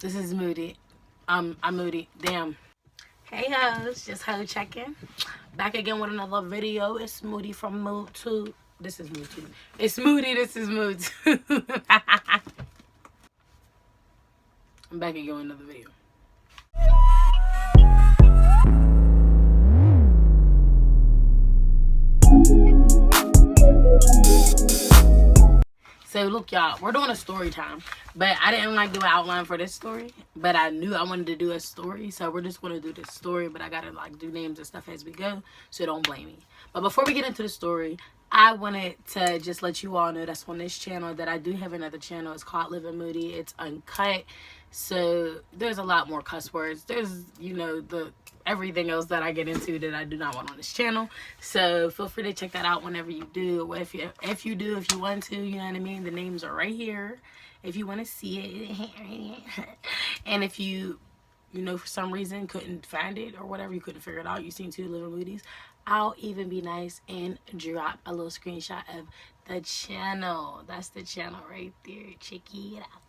This is Moody. I'm Moody. Damn. Hey hoes, just hoe checking. Back again with another video. It's Moody from Mood 2. This is Mood 2. It's Moody, this is Mood 2. I'm back again with another video. So look, y'all, we're doing a story time, but I didn't like do an outline for this story, but I knew I wanted to do a story, so we're just going to do this story, but I gotta like do names and stuff as we go, so don't blame me. But before we get into the story, I wanted to just let you all know that's on this channel that I do have another channel. It's called Living Moody. It's uncut, so there's a lot more cuss words. There's, you know, the everything else that I get into that I do not want on this channel. So feel free to check that out whenever you do. If you want to, you know what I mean. The names are right here if you want to see it. And if you know, for some reason couldn't find it or whatever, you couldn't figure it out, you seen two Little Moodies, I'll even be nice and drop a little screenshot of the channel. That's the channel right there. Check it out.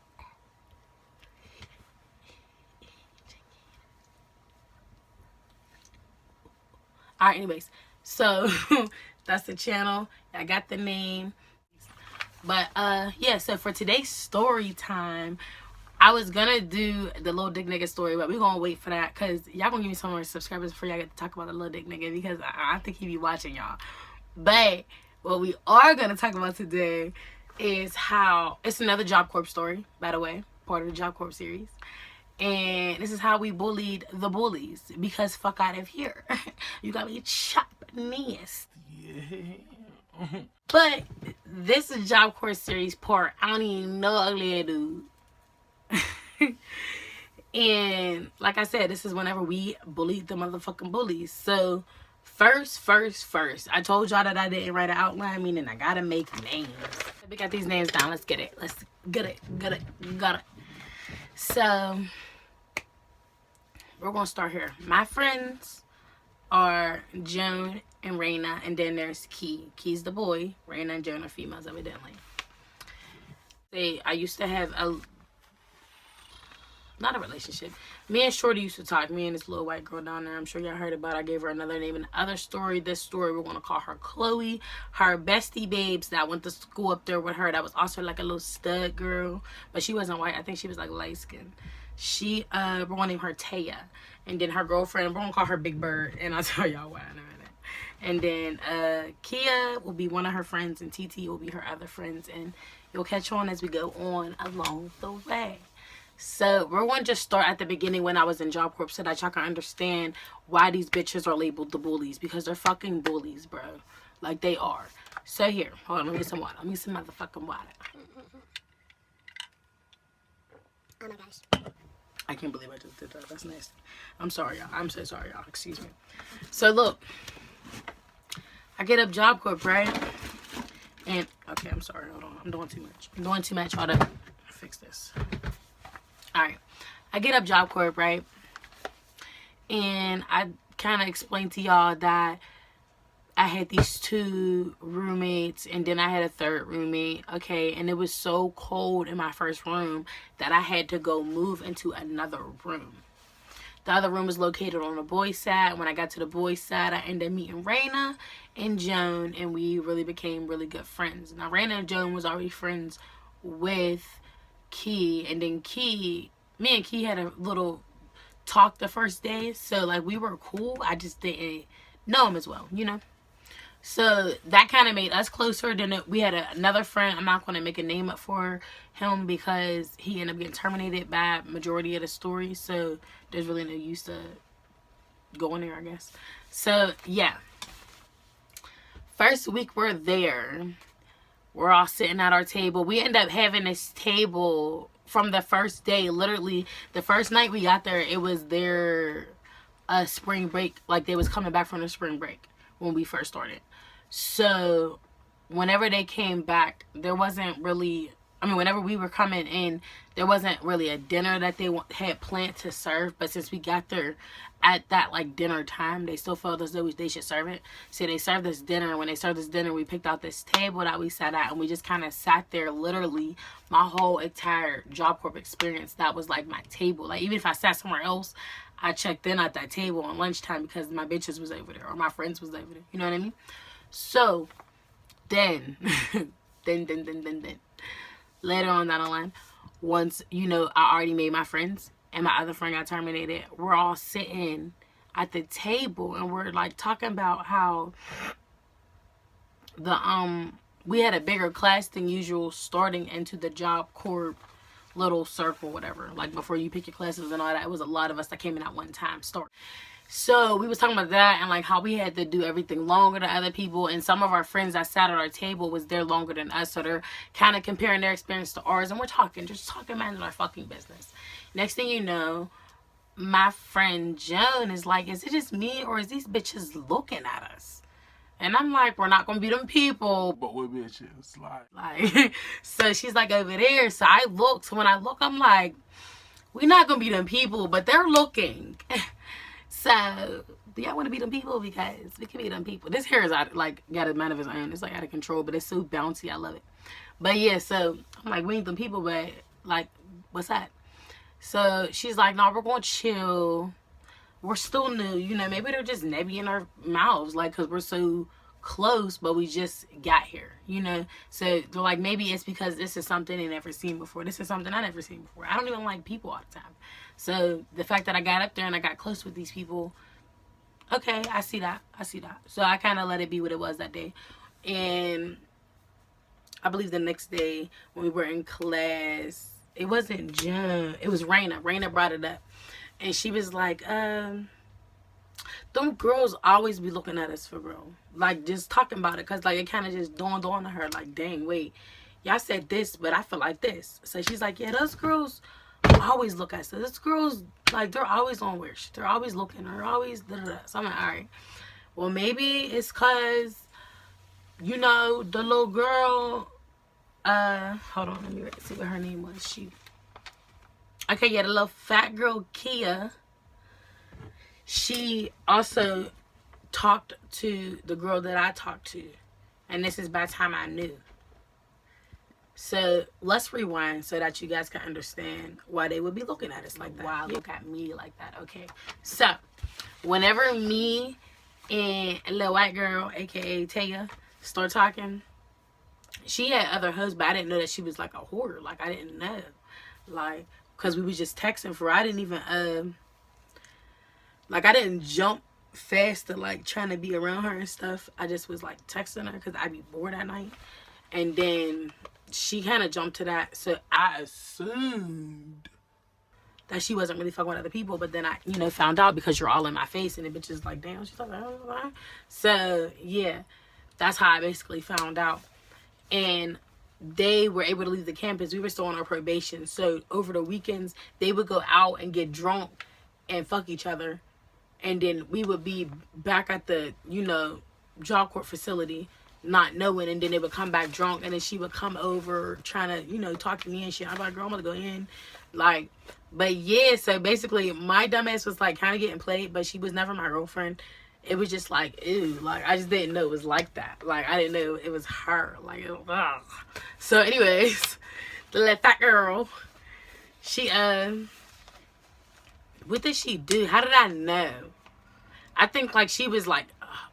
Alright, anyways, so that's the channel. I got the name. But yeah, so for today's story time, I was gonna do the little dick nigga story, but we're gonna wait for that because y'all gonna give me some more subscribers before y'all get to talk about the little dick nigga, because I think he be watching y'all. But what we are gonna talk about today is how it's another Job Corp story, by the way, part of the Job Corp series. And this is how we bullied the bullies, because fuck out of here. You got me chopped knees. Yeah. But this is Job Corp series part. I don't even know ugly dude. And like I said, this is whenever we bullied the motherfucking bullies. So first, I told y'all that I didn't write an outline, meaning I gotta make names. We got these names down. Let's get it. Let's get it. Got it. So we're gonna start here. My friends are Joan and Raina, and then there's Key. Key's the boy. Raina and Joan are females, evidently. I used to have not a relationship. Me and Shorty used to talk. Me and this little white girl down there. I'm sure y'all heard about it. I gave her another name in the other story. This story, we're going to call her Chloe. Her bestie babes that went to school up there with her, that was also like a little stud girl. But she wasn't white. I think she was like light skinned. We're going to name her Taya. And then her girlfriend, we're going to call her Big Bird. And I'll tell y'all why in a minute. And then Kia will be one of her friends. And TT will be her other friends. And you'll catch on as we go on along the way. So we're going to just start at the beginning when I was in Job Corp so that y'all can understand why these bitches are labeled the bullies, because they're fucking bullies, bro. Like they are. So here, hold on, let me get some water. Let me get some motherfucking water. Oh my gosh. I can't believe I just did that. That's nasty. I'm sorry, y'all. I'm so sorry, y'all. Excuse me. So look, I get up Job Corp, right? And okay, I'm sorry. Hold on. I'm doing too much. Hold up. Fix this. Alright, I get up Job Corp, right? And I kind of explained to y'all that I had these two roommates, and then I had a third roommate, okay? And it was so cold in my first room that I had to go move into another room. The other room was located on the boys' side. When I got to the boys' side, I ended up meeting Raina and Joan, and we really became really good friends. Now, Raina and Joan was already friends with Key, and then me and Key had a little talk the first day, so like we were cool. I just didn't know him as well, you know. So that kind of made us closer. Then we had another friend. I'm not going to make a name up for him because he ended up getting terminated by majority of the story, so there's really no use to going there, I guess. So yeah, first week we're there. We're all sitting at our table. We end up having this table from the first day. Literally, the first night we got there, it was their spring break. Like, they was coming back from the spring break when we first started. So, whenever they came back, there wasn't really whenever we were coming in, there wasn't really a dinner that they had planned to serve. But since we got there at that like dinner time, they still felt as though they should serve it. So they served this dinner. And when they served this dinner, we picked out this table that we sat at, and we just kind of sat there. Literally, my whole entire Job Corp experience, that was like my table. Like, even if I sat somewhere else, I checked in at that table on lunchtime because my bitches was over there or my friends was over there. You know what I mean? So then, then. Later on down the line, once, you know, I already made my friends and my other friend got terminated, we're all sitting at the table and we're like talking about how we had a bigger class than usual starting into the Job Corp little circle, whatever. Like, before you pick your classes and all that, it was a lot of us that came in at one time start. So we was talking about that and like how we had to do everything longer than other people, and some of our friends that sat at our table was there longer than us, so they're kind of comparing their experience to ours, and we're just talking minding our fucking business. Next thing you know, my friend Joan is like, is it just me or is these bitches looking at us? And I'm like, we're not gonna be them people. But what bitches? Like so she's like, over there. So I look. So when I look, I'm like, we're not gonna be them people, but they're looking. So, do y'all want to be them people? Because we can be them people. This hair is got a mind of its own. It's like out of control, but it's so bouncy. I love it. But yeah, so I'm like, we ain't them people, but like, what's that? So she's like, no, we're going to chill. We're still new. You know, maybe they're just nebby in our mouths, like, because we're so close, but we just got here, you know? So they're like, maybe it's because this is something they never seen before. This is something I never seen before. I don't even like people all the time. So the fact that I got up there and I got close with these people, okay, I see that. So I kind of let it be what it was that day. And I believe the next day when we were in class, it wasn't June, it was Raina. Raina brought it up. And she was like, them girls always be looking at us for real. Like, just talking about it. Because, like, it kind of just dawned on her. Like, dang, wait. Y'all said this, but I feel like this. So she's like, yeah, those girls always look at us. Those girls, like, they're always on weird shit. They're always looking. They're always da-da-da. So I'm like, all right. Well, maybe it's because, you know, the little girl, hold on. Let me see what her name was. Okay, yeah, the little fat girl, Kia. She also talked to the girl that I talked to. And this is by the time I knew. So let's rewind so that you guys can understand why they would be looking at us like that. Why look at me like that? Okay. So whenever me and a little white girl, aka Taya, start talking, she had other husbands, but I didn't know that she was like a whore. Like, I didn't know. Like, because we was just texting for, I didn't even, like, I didn't jump fast to, like, trying to be around her and stuff. I just was, like, texting her because I'd be bored at night. And then she kind of jumped to that. So I assumed that she wasn't really fucking with other people. But then I, you know, found out because you're all in my face. And the bitch is like, damn, she's like, oh. So, yeah, that's how I basically found out. And they were able to leave the campus. We were still on our probation. So over the weekends, they would go out and get drunk and fuck each other. And then we would be back at the, you know, Job Corp facility, not knowing. And then they would come back drunk. And then she would come over trying to, you know, talk to me and shit. I'm like, girl, I'm going to go in. Like, but yeah, so basically my dumbass was like kind of getting played. But she was never my girlfriend. It was just like, ew, like, I just didn't know it was like that. Like, I didn't know it was her. Like, ugh. So, anyways, the little fat girl, she, what did she do? How did I know? I think, like, she was, like,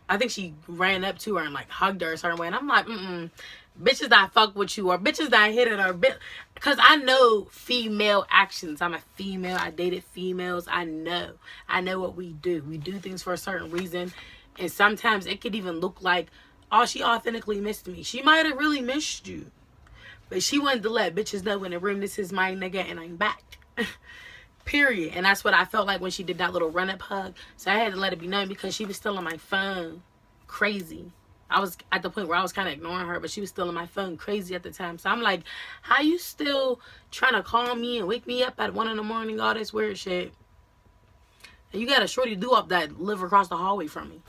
I think she ran up to her and, like, hugged her a certain way. And I'm like, bitches that fuck with you or bitches that hit it or because I know female actions. I'm a female. I dated females. I know what we do. We do things for a certain reason. And sometimes it could even look like, oh, she authentically missed me. She might have really missed you. But she wanted to let bitches know in the room, this is my nigga and I'm back. Period. And that's what I felt like when she did that little run-up hug. So I had to let it be known because she was still on my phone. Crazy. I was at the point where I was kind of ignoring her, but she was still on my phone crazy at the time. So I'm like, how you still trying to call me and wake me up at 1 a.m, all this weird shit? And you got a shorty do up that live across the hallway from me.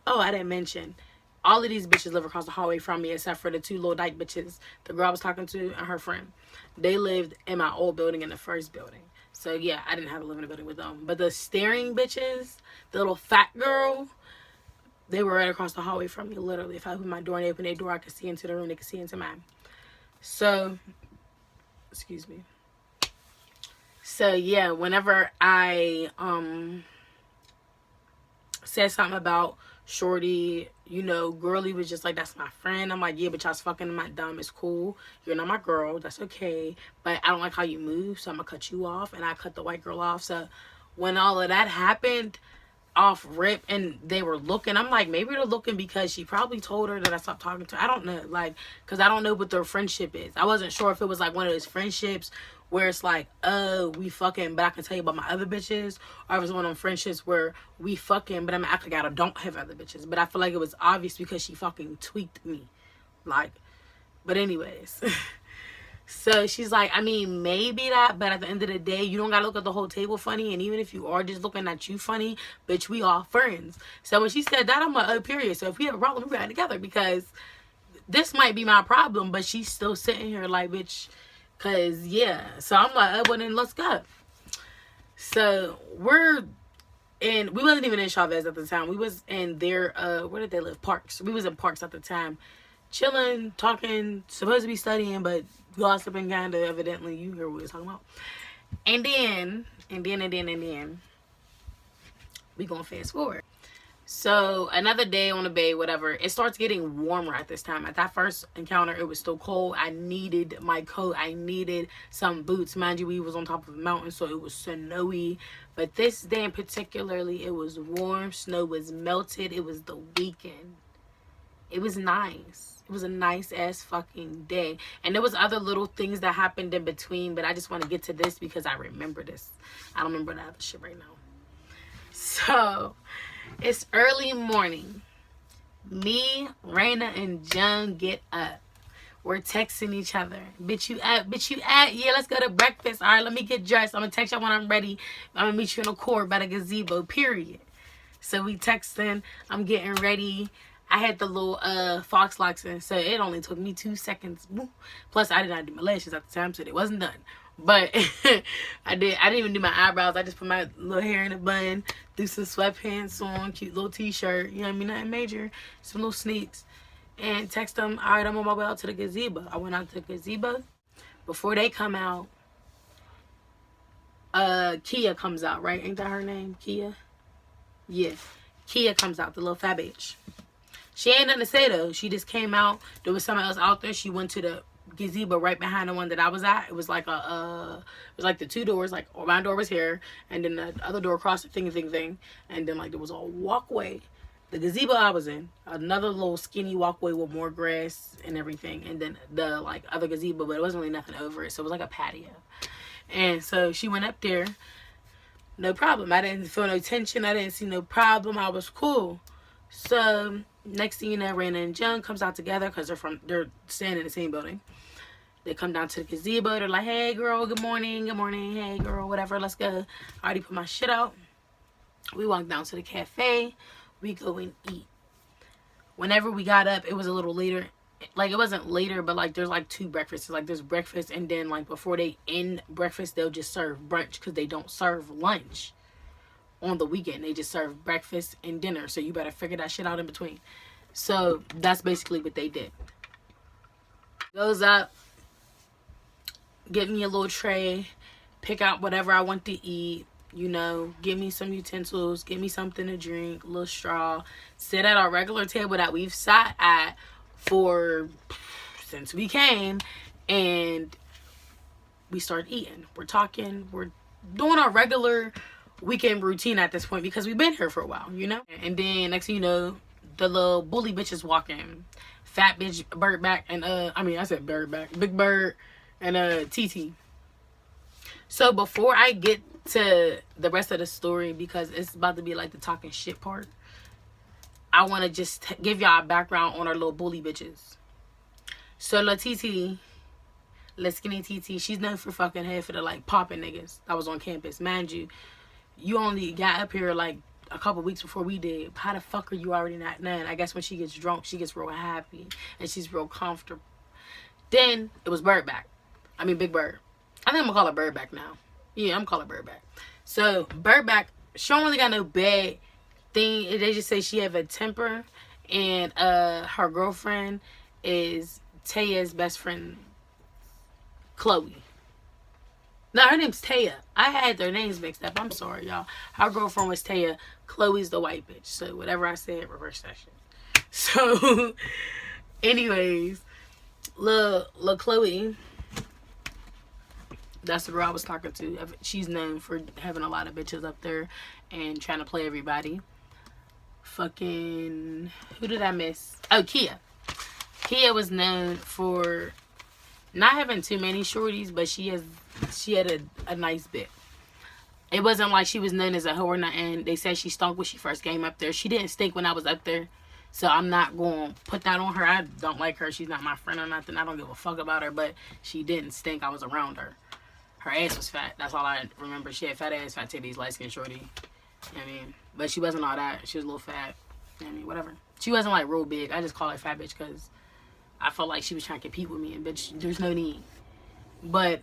Oh, I didn't mention, all of these bitches live across the hallway from me except for the two little dyke bitches, the girl I was talking to and her friend. They lived in my old building, in the first building. So yeah, I didn't have to live in a building with them. But the staring bitches, the little fat girl, they were right across the hallway from me, literally. If I opened my door and they opened their door, I could see into the room, they could see into mine. So, excuse me. So yeah, whenever I said something about Shorty, you know, girly was just like, that's my friend. I'm like, yeah, but y'all's fucking my dumb. It's cool. You're not my girl. That's okay. But I don't like how you move, so I'm gonna cut you off. And I cut the white girl off. So when all of that happened, off rip, and they were looking, I'm like, maybe they're looking because she probably told her that I stopped talking to her. I don't know, like, because I don't know what their friendship is. I wasn't sure if it was like one of those friendships where it's like, oh, we fucking, but I can tell you about my other bitches, or it was one of them friendships where we fucking, but I'm acting like I don't have other bitches. But I feel like it was obvious because she fucking tweaked me, like. But anyways. So she's like, I mean, maybe that, but at the end of the day, you don't gotta look at the whole table funny. And even if you are just looking at you funny, bitch, we all friends. So when she said that, I'm like, oh, period. So if we have a problem, we got together, because this might be my problem, but she's still sitting here like, bitch, because yeah. So I'm like, oh, well, then let's go. So we wasn't even in Chavez at the time. We was in their, where did they live? Parks. We was in Parks at the time, chilling, talking, supposed to be studying, but gossiping kind of, evidently. You hear what we was talking about. And then we gonna fast forward. So another day on the bay, whatever, it starts getting warmer at this time. At that first encounter, it was still cold. I needed my coat. I needed some boots. Mind you, we was on top of a mountain, so it was snowy. But this day in particularly, it was warm. Snow was melted. It was the weekend. It was nice. It was a nice ass fucking day. And there was other little things that happened in between, but I just want to get to this because I remember this. I don't remember the other shit right now. So it's early morning. Me, Raina, and Jung get up. We're texting each other. Bitch, you up? Bitch, you at? Yeah, let's go to breakfast. All right, let me get dressed. I'm going to text y'all when I'm ready. I'm going to meet you in the Corp by the gazebo, period. So we texting. I'm getting ready. I had the little fox locks in, so it only took me 2 seconds. Plus, I did not do my lashes at the time, so it wasn't done. But I didn't even do my eyebrows. I just put my little hair in a bun, threw some sweatpants on, cute little t-shirt. You know what I mean? Nothing major. Some little sneaks. And text them, all right, I'm on my way out to the gazebo. I went out to the gazebo. Before they come out, Kia comes out, right? Ain't that her name? Kia? Yeah. Kia comes out, the little fat bitch. She ain't nothing to say, though. She just came out. There was someone else out there. She went to the gazebo right behind the one that I was at. It was like it was like the two doors. Like, my door was here, and then the other door across the thing. And then, like, there was a walkway. The gazebo I was in, another little skinny walkway with more grass and everything. And then the, like, other gazebo, but it wasn't really nothing over it. So it was like a patio. And so she went up there. No problem. I didn't feel no tension. I didn't see no problem. I was cool. So next thing you know, Raina and Jung comes out together because they're staying in the same building. They come down to the gazebo. They're like, hey, girl, good morning. Good morning. Hey, girl, whatever. Let's go. I already put my shit out. We walk down to the cafe. We go and eat. Whenever we got up, it was a little later. Like, it wasn't later, but, like, there's, like, 2 breakfasts. Like, there's breakfast, and then, like, before they end breakfast, they'll just serve brunch because they don't serve lunch on the weekend. They just serve breakfast and dinner, so you better figure that shit out in between. So that's basically what they did. Goes up, get me a little tray, pick out whatever I want to eat, you know, give me some utensils, give me something to drink, a little straw, sit at our regular table that we've sat at since we came, and we start eating. We're talking, we're doing our regular weekend routine at this point because we've been here for a while, you know. And then next thing you know, the little bully bitches walk in. Fat bitch Birdback and I said Birdback, Big Bird and TT. So before I get to the rest of the story, because it's about to be like the talking shit part, I want to just give y'all a background on our little bully bitches. So La TT, La Skinny TT, she's known for fucking half of the like popping niggas that was on campus. Mind you, you only got up here like a couple weeks before we did. How the fuck are you already not known? I guess when she gets drunk, she gets real happy and she's real comfortable. Then it was Big Bird. I think I'm gonna call her Birdback now. Yeah, I'm gonna call her Birdback. So Birdback, she don't really got no bad thing. They just say she have a temper, and her girlfriend is Taya's best friend, Chloe. No, her name's Taya. I had their names mixed up. I'm sorry, y'all. Her girlfriend was Taya. Chloe's the white bitch. So whatever I said, reverse that shit. So, anyways, little Chloe, that's the girl I was talking to. She's known for having a lot of bitches up there and trying to play everybody. Fucking, who did I miss? Oh, Kia. Kia was known for not having too many shorties, but she had a nice bit. It wasn't like she was known as a hoe or nothing. They said she stunk when she first came up there. She didn't stink when I was up there. So I'm not going to put that on her. I don't like her. She's not my friend or nothing. I don't give a fuck about her. But she didn't stink. I was around her. Her ass was fat. That's all I remember. She had fat ass, fat titties, light skin shorty. You know what I mean? But she wasn't all that. She was a little fat. You know what I mean? Whatever. She wasn't like real big. I just call her fat bitch because I felt like she was trying to compete with me. And bitch, there's no need. But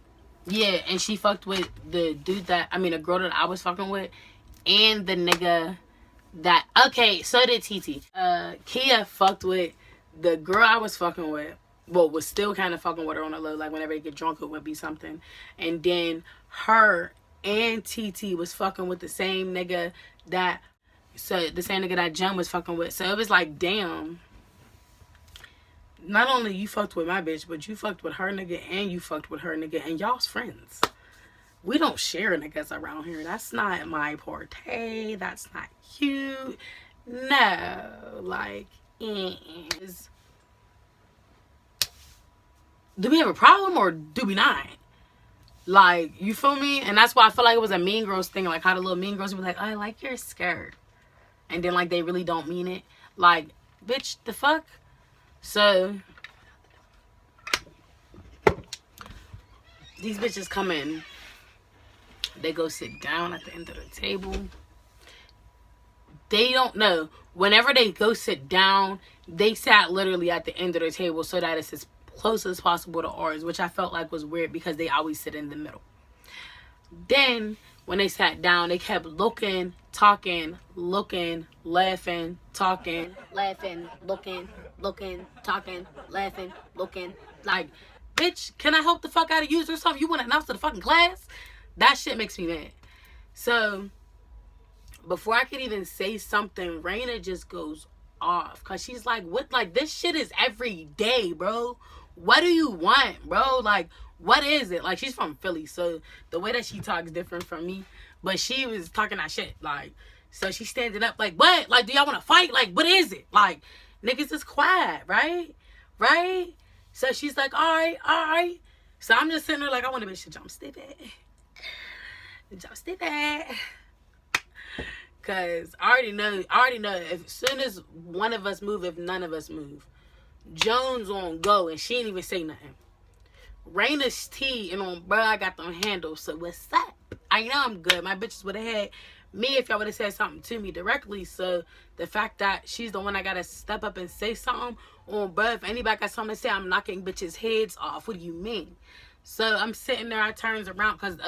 yeah, and she fucked with the dude the girl that I was fucking with, and the nigga that, okay, so did TT. Kia fucked with the girl I was fucking with, well, was still kind of fucking with her on the low, like whenever they get drunk, it would be something. And then her and TT was fucking with the same nigga that Jem was fucking with. So it was like, damn. Not only you fucked with my bitch, but you fucked with her nigga and you fucked with her nigga, and y'all's friends. We don't share niggas around here. That's not my forte. That's not cute. No. Like, do we have a problem or do we not? Like, you feel me? And that's why I feel like it was a Mean Girls thing. Like, how the little Mean Girls would be like, oh, I like your skirt. And then, like, they really don't mean it. Like, bitch, the fuck? So, these bitches come in. They go sit down at the end of the table. They don't know. Whenever they go sit down, they sat literally at the end of the table so that it's as close as possible to ours, which I felt like was weird because they always sit in the middle. Then, when they sat down, they kept looking, talking, looking, laughing, talking, laughing, looking, talking, laughing, looking. Like, bitch, can I help the fuck out of you or something? You want to announce to the fucking class? That shit makes me mad. So, before I could even say something, Raina just goes off. Because she's like, what? Like, this shit is every day, bro. What do you want, bro? Like, what is it? Like, she's from Philly, so the way that she talks different from me. But she was talking that shit. Like, so she's standing up like, what? Like, do y'all want to fight? Like, what is it? Like, niggas is quiet, right? Right? So she's like, all right. So I'm just sitting there like, I want a bitch to jump stupid. Because I already know as soon as one of us move, if none of us move, Jones on go, and she ain't even say nothing. Raina's tea and on bro, I got them handles. So what's up? I know I'm good. My bitches would have had me if y'all would have said something to me directly. So the fact that she's the one that gotta step up and say something on bro, if anybody got something to say, I'm knocking bitches' heads off. What do you mean? So I'm sitting there, I turns around because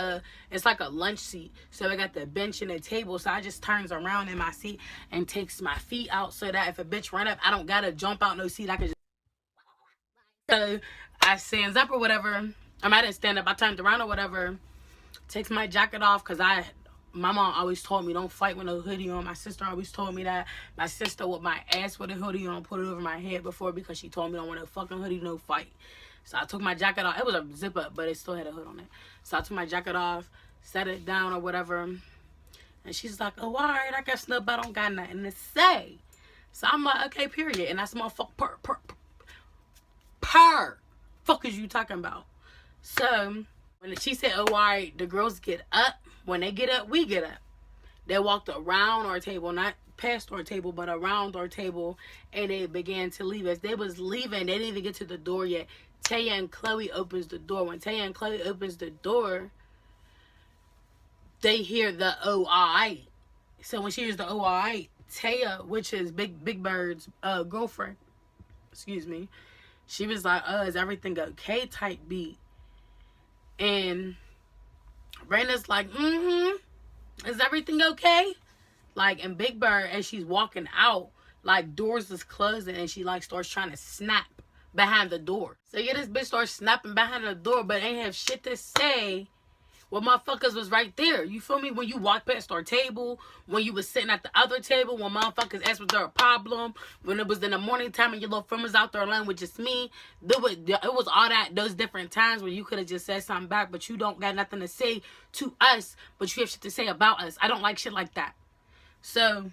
it's like a lunch seat. So I got the bench and the table. So I just turns around in my seat and takes my feet out so that if a bitch run up, I don't gotta jump out no seat. I can just. So I stands up or whatever. I didn't stand up. I turned around or whatever. Takes my jacket off because my mom always told me don't fight with no hoodie on. My sister always told me that. My sister with my ass with a hoodie on, put it over my head before because she told me don't want no fucking hoodie, no fight. So I took my jacket off. It was a zip up, but it still had a hood on it. So I took my jacket off, set it down or whatever. And she's like, oh, all right, I guess nobody don't got nothing to say. So I'm like, okay, period. And that's motherfucker purr. Fuck is you talking about? So when she said, oh, all right, the girls get up. When they get up, we get up. They walked around our table, not past our table, but around our table, and they began to leave. As they was leaving, they didn't even get to the door yet. Taya and Chloe opens the door. When Taya and Chloe opens the door, they hear the oh, all right. So when she was the OI, Taya, which is Big Bird's girlfriend, excuse me, she was like, is everything okay type beat. And Raina's like, is everything okay? Like, and Big Bird, as she's walking out, like, doors is closing, and she, like, starts trying to snap behind the door. So, yeah, this bitch starts snapping behind the door, but ain't have shit to say. Well, motherfuckers was right there. You feel me? When you walked past our table, when you was sitting at the other table, when motherfuckers asked was there a problem, when it was in the morning time and your little friend was out there alone with just me, it was all that, those different times where you could have just said something back, but you don't got nothing to say to us, but you have shit to say about us. I don't like shit like that. So,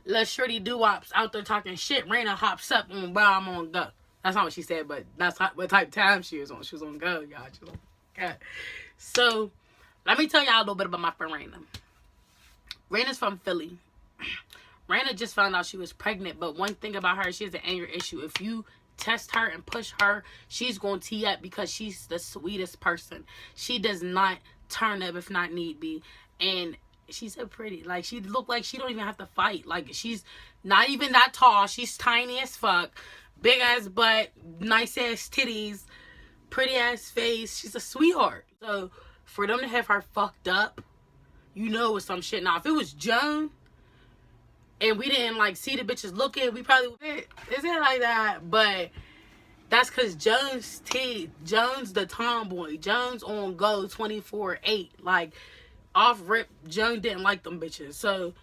little shorty doo-wops out there talking shit. Raina hops up and bro, I'm on go. That's not what she said, but that's what type of time she was on. She was on go, y'all. She was on go. So, let me tell y'all a little bit about my friend Raina. Raina's from Philly. Raina just found out she was pregnant, but one thing about her, she has an anger issue. If you test her and push her, she's going to tee up because she's the sweetest person. She does not turn up if not need be. And she's so pretty. Like, she look like she don't even have to fight. Like, she's not even that tall. She's tiny as fuck. Big ass butt. Nice ass titties. Pretty ass face. She's a sweetheart. So, for them to have her fucked up, you know it's some shit. Now, if it was Joan, and we didn't, like, see the bitches looking, we probably would. Is it like that? But that's because Jones the tomboy. Jones on go 24/8. Like, off rip, Joan didn't like them bitches. So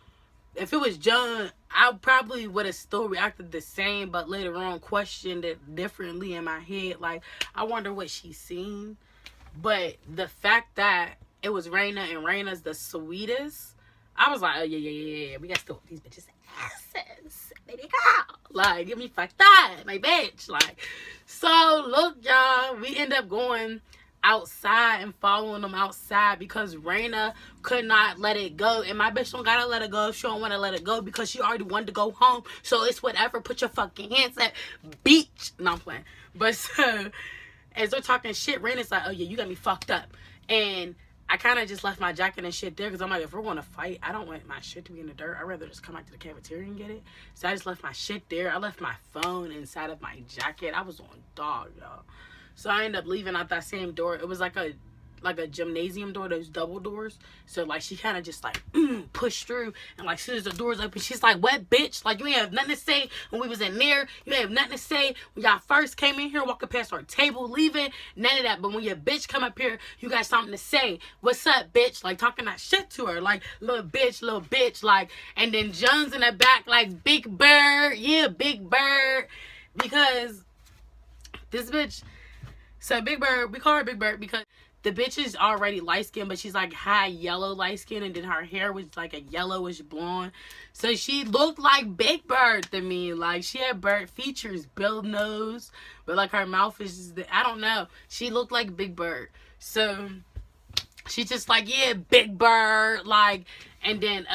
if it was Joan, I probably would have still reacted the same, but later on questioned it differently in my head. Like, I wonder what she's seen. But the fact that it was Raina and Raina's the sweetest, I was like, oh yeah. We got to still these bitches asses. Baby girl. Like, get me fucked up, my bitch. Like, so look, y'all, we end up going outside and following them outside because Raina could not let it go, and my bitch don't gotta let it go if she don't want to let it go because she already wanted to go home. So it's whatever. Put your fucking hands up, bitch. No, I'm playing. But so as they're talking shit, Raina's like, oh yeah, you got me fucked up. And I kind of just left my jacket and shit there because I'm like, if we're going to fight, I don't want my shit to be in the dirt. I'd rather just come back to the cafeteria and get it. So I just left my shit there. I left my phone inside of my jacket. I was on dog, y'all. So I ended up leaving out that same door. It was like a gymnasium door, those double doors. So, like, she kind of just, like, pushed through. And, like, as soon as the doors open, she's like, what, bitch? Like, you ain't have nothing to say when we was in there. You ain't have nothing to say when y'all first came in here, walking past our table, leaving. None of that. But when your bitch come up here, you got something to say. What's up, bitch? Like, talking that shit to her. Like, little bitch. Like, and then Jones in the back, like, Big Bird. Yeah, Big Bird. Because this bitch... So, Big Bird, we call her Big Bird because the bitch is already light-skinned, but she's, like, high yellow light-skinned, and then her hair was, like, a yellowish blonde. So, she looked like Big Bird to me. Like, she had bird features, build nose, but, like, her mouth is, I don't know. She looked like Big Bird. So, she's just like, yeah, Big Bird, like, and then,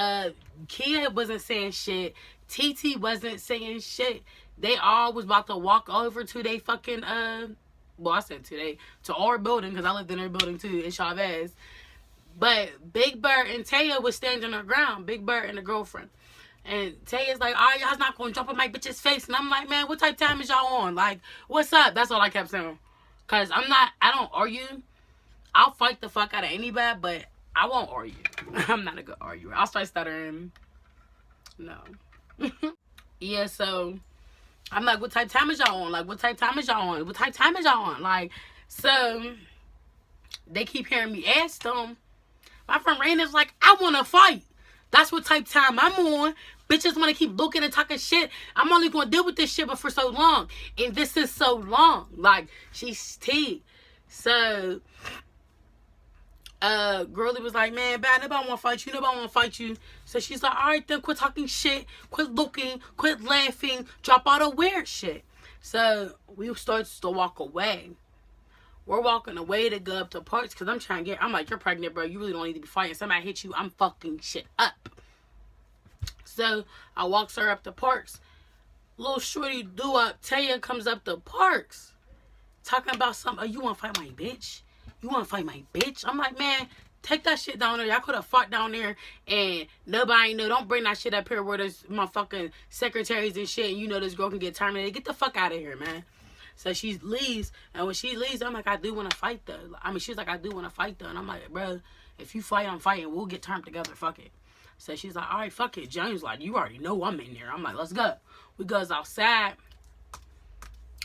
Kia wasn't saying shit. TT wasn't saying shit. They all was about to walk over to they fucking, well, I said today, to our building, because I lived in their building too, in Chavez. But Big Bird and Taya was standing on the ground, Big Bird and the girlfriend. And Taya's like, oh, y'all's not going to jump in my bitch's face. And I'm like, man, what type of time is y'all on? Like, what's up? That's all I kept saying. Because I don't argue. I'll fight the fuck out of anybody, but I won't argue. I'm not a good arguer. I'll start stuttering. No. Yeah, so... I'm like, what type of time is y'all on? Like, what type of time is y'all on? What type of time is y'all on? Like, so, they keep hearing me ask them. My friend Raina's like, I want to fight. That's what type of time I'm on. Bitches want to keep looking and talking shit. I'm only going to deal with this shit but for so long. And this is so long. Like, she's T. So, girlie was like, man, bad, nobody want to fight you. Nobody want to fight you. So she's like, all right, then quit talking shit. Quit looking. Quit laughing. Drop all the weird shit. So we start to walk away. We're walking away to go up to parks because I'm trying to I'm like, you're pregnant, bro. You really don't need to be fighting. Somebody hit you. I'm fucking shit up. So I walks her up to parks. Little shorty do up. Taya comes up to parks. Talking about something. Oh, you want to fight my bitch? You want to fight my bitch? I'm like, man, Take that shit down there. Y'all could have fought down there and nobody know. Don't bring that shit up here where there's motherfucking secretaries and shit and you know this girl can get terminated. Get the fuck out of here, man. So she leaves, and when she leaves, I'm like, I do want to fight though. I mean, she's like, I do want to fight though. And I'm like, bro, if you fight, I'm fighting. We'll get turned together. Fuck it. So she's like, all right, fuck it. James like, you already know I'm in there. I'm like, let's go. We goes outside.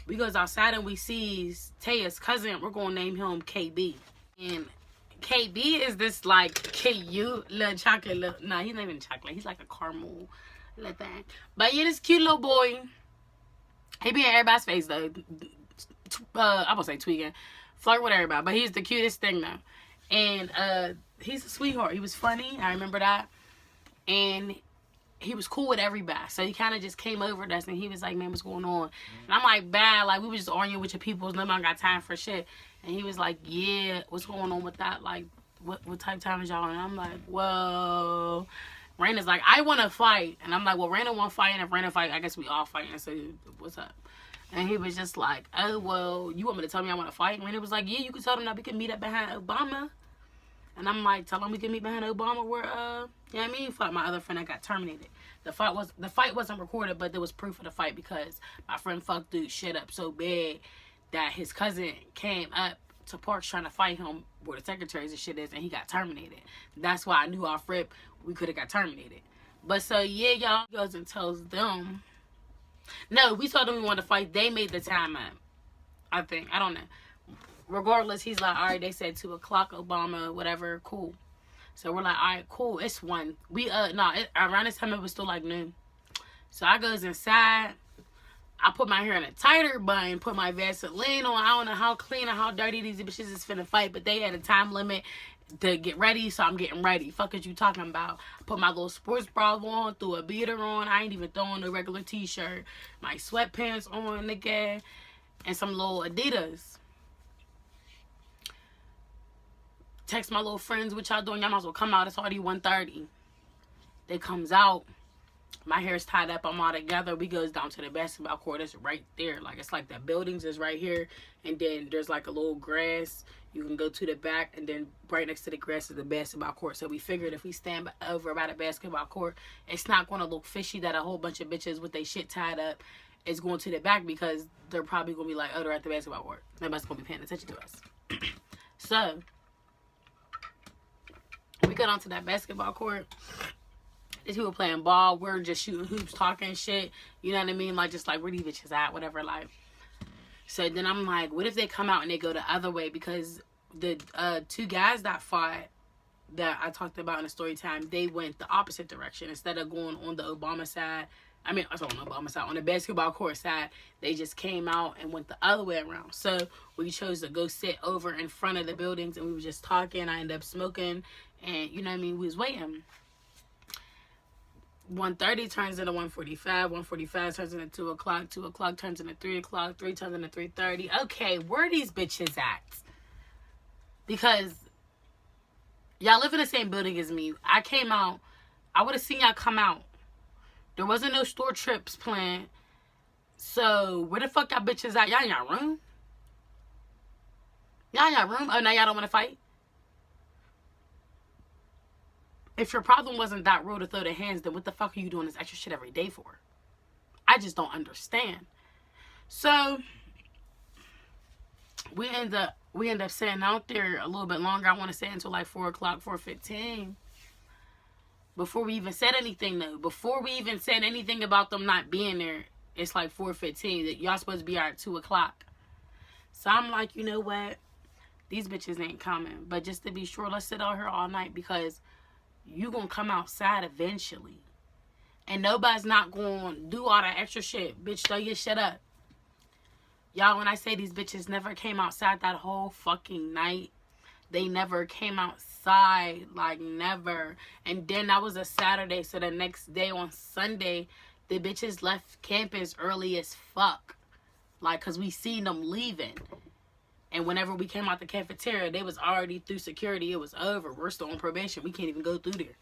And we sees Taya's cousin. We're going to name him KB. And KB is this, like, cute little chocolate. Nah, he's not even chocolate. He's like a caramel little thing. But yeah, this cute little boy. He be in everybody's face, though. I won't say tweaking. Flirt with everybody. But he's the cutest thing, though. And he's a sweetheart. He was funny. I remember that. And he was cool with everybody. So he kind of just came over to us and he was like, man, what's going on? And I'm like, bad. Like, we was just arguing with your peoples. Nobody got time for shit. And he was like, yeah, what's going on with that? Like, what type of time is y'all? And I'm like, well, Raina's like, I want to fight. And I'm like, well, Raina won't fight. And if Raina fight, I guess we all fight. And so, what's up? And he was just like, oh, well, you want me to tell me I want to fight? And Raina was like, yeah, you can tell them that we can meet up behind Obama. And I'm like, tell them we can meet behind Obama where, you know what I mean? Fought my other friend that got terminated. The fight wasn't recorded, but there was proof of the fight because my friend fucked dude shit up so bad that his cousin came up to Parks trying to fight him where the secretaries and shit is, and he got terminated. That's why I knew off rip we could have got terminated. But so yeah, y'all goes and tells them. No, we told them we wanted to fight. They made the time up. I think. I don't know. Regardless, he's like, all right, they said 2 o'clock, Obama, whatever, cool. So we're like, all right, cool, it's 1. Around this time it was still like noon. So I goes inside. I put my hair in a tighter bun, put my Vaseline on. I don't know how clean or how dirty these bitches is finna fight, but they had a time limit to get ready, so I'm getting ready. Fuck is you talking about? I put my little sports bra on, threw a beater on. I ain't even throwing a regular t-shirt. My sweatpants on, nigga, and some little Adidas. Text my little friends, what y'all doing? Y'all might as well come out. It's already 1:30. They comes out. My hair's tied up. I'm all together. We goes down to the basketball court. It's right there. Like, it's like the buildings is right here. And then there's like a little grass. You can go to the back. And then right next to the grass is the basketball court. So we figured if we stand over by the basketball court, it's not going to look fishy that a whole bunch of bitches with their shit tied up is going to the back. Because they're probably going to be like, oh, they're at the basketball court. Nobody's going to be paying attention to us. So we got onto that basketball court. These people playing ball. We're just shooting hoops, talking shit. You know what I mean? Like, just like, where these bitches at? Whatever, like. So then I'm like, what if they come out and they go the other way? Because the 2 guys that fought, that I talked about in the story time, they went the opposite direction. Instead of going on the Obama side, on the Obama side, on the basketball court side, they just came out and went the other way around. So we chose to go sit over in front of the buildings, and we were just talking. I ended up smoking, and you know what I mean? We was waiting. 1:30 turns into 1:45. 1:45 turns into 2 o'clock. 2 o'clock turns into 3 o'clock. 3 turns into 3:30. Okay, where are these bitches at? Because y'all live in the same building as me. I came out. I would have seen y'all come out. There wasn't no store trips planned. So, where the fuck y'all bitches at? Y'all in y'all room? Y'all in y'all room? Oh, now y'all don't want to fight? If your problem wasn't that real to throw the hands, then what the fuck are you doing this extra shit every day for? I just don't understand. So, we end up sitting out there a little bit longer. I want to say until like 4 o'clock, 4:15. Before we even said anything, though. Before we even said anything about them not being there, it's like 4:15. That y'all supposed to be out at 2 o'clock. So I'm like, you know what? These bitches ain't coming. But just to be sure, let's sit out here all night because you gonna come outside eventually. And nobody's not gonna do all that extra shit. Bitch, throw your shit up. Y'all, when I say these bitches never came outside that whole fucking night, they never came outside, like never. And then that was a Saturday, so the next day on Sunday, the bitches left campus early as fuck. Like, cause we seen them leaving. And whenever we came out the cafeteria, they was already through security. It was over. We're still on probation. We can't even go through there.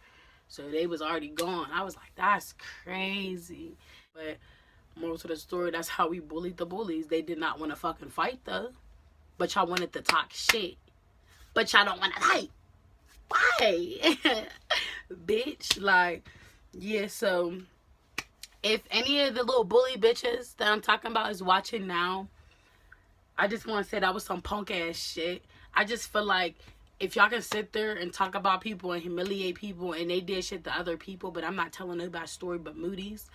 So they was already gone. I was like, that's crazy. But moral to the story, that's how we bullied the bullies. They did not want to fucking fight though. But y'all wanted to talk shit. But y'all don't want to fight. Why? Bitch, like, yeah, so if any of the little bully bitches that I'm talking about is watching now, I just want to say that was some punk ass shit. I just feel like if y'all can sit there and talk about people and humiliate people and they did shit to other people, but I'm not telling nobody's story but Moody's,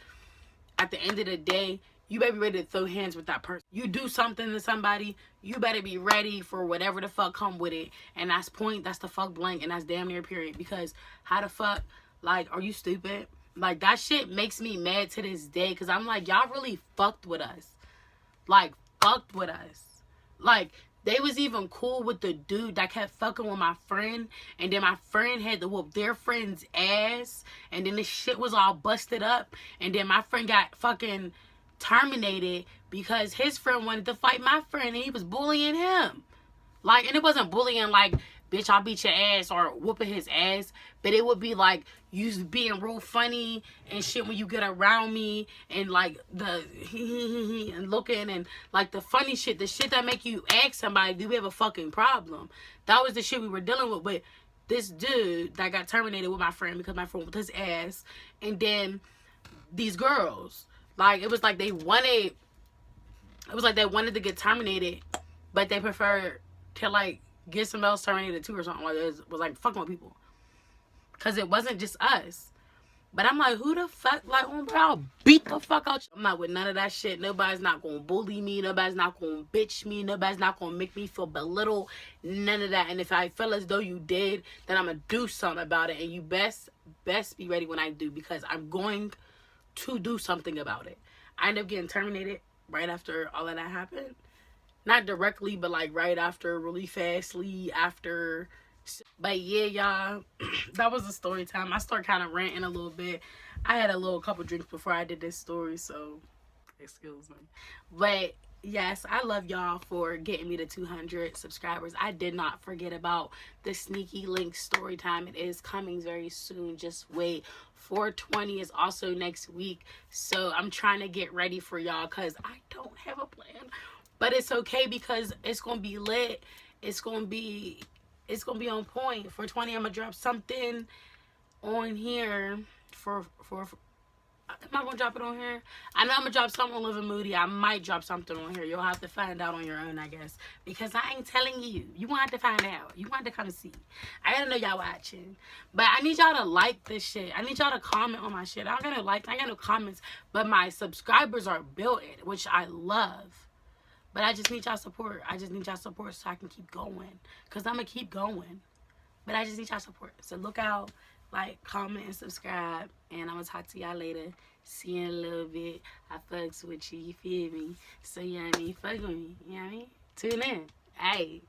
at the end of the day, you better be ready to throw hands with that person. You do something to somebody, you better be ready for whatever the fuck come with it. And that's point, that's the fuck blank, and that's damn near period. Because how the fuck, like, are you stupid? Like, that shit makes me mad to this day. Because I'm like, y'all really fucked with us. Like, fucked with us. Like, they was even cool with the dude that kept fucking with my friend. And then my friend had to whoop their friend's ass. And then this shit was all busted up. And then my friend got fucking terminated because his friend wanted to fight my friend and he was bullying him. Like, and it wasn't bullying like, bitch, I'll beat your ass or whooping his ass. But it would be like, you being real funny and shit when you get around me. And like the and looking and like the funny shit. The shit that make you ask somebody, do we have a fucking problem? That was the shit we were dealing with. But this dude that got terminated with my friend because my friend whooped his ass. And then these girls. Like, it was like they wanted to get terminated, but they preferred to, like, get somebody else terminated too or something. Like, it was like, fucking with people. Because it wasn't just us. But I'm like, who the fuck? Like, oh, bro, I'll beat the fuck out you. I'm not with none of that shit. Nobody's not going to bully me. Nobody's not going to bitch me. Nobody's not going to make me feel belittled. None of that. And if I feel as though you did, then I'm going to do something about it. And you best be ready when I do. Because I'm going to do something about it. I ended up getting terminated right after all of that happened. Not directly, but like right after, really fastly after. But yeah, y'all, that was the story time. I started kind of ranting a little bit. I had a couple drinks before I did this story, so excuse me. But yes, I love y'all for getting me to 200 subscribers. I did not forget about the sneaky link story time. It is coming very soon. Just wait. 420 is also next week. So I'm trying to get ready for y'all because I don't have a plan. But it's okay because it's going to be lit. It's going to be on point. 420, I'm going to drop something on here for am I gonna drop it on here? I know I'm gonna drop something on Living Moody. I might drop something on here. You'll have to find out on your own, I guess. Because I ain't telling you. You want to find out. You want to come see. I gotta know y'all watching. But I need y'all to like this shit. I need y'all to comment on my shit. I ain't got no comments. But my subscribers are built, which I love. But I just need y'all support. I just need y'all support so I can keep going. Because I'm gonna keep going. But I just need y'all support. So look out. Like, comment, and subscribe. And I'm going to talk to y'all later. See you in a little bit. I fucks with you. You feel me? So, you know what I mean? Fuck with me. You know what I mean? Tune in. Hey.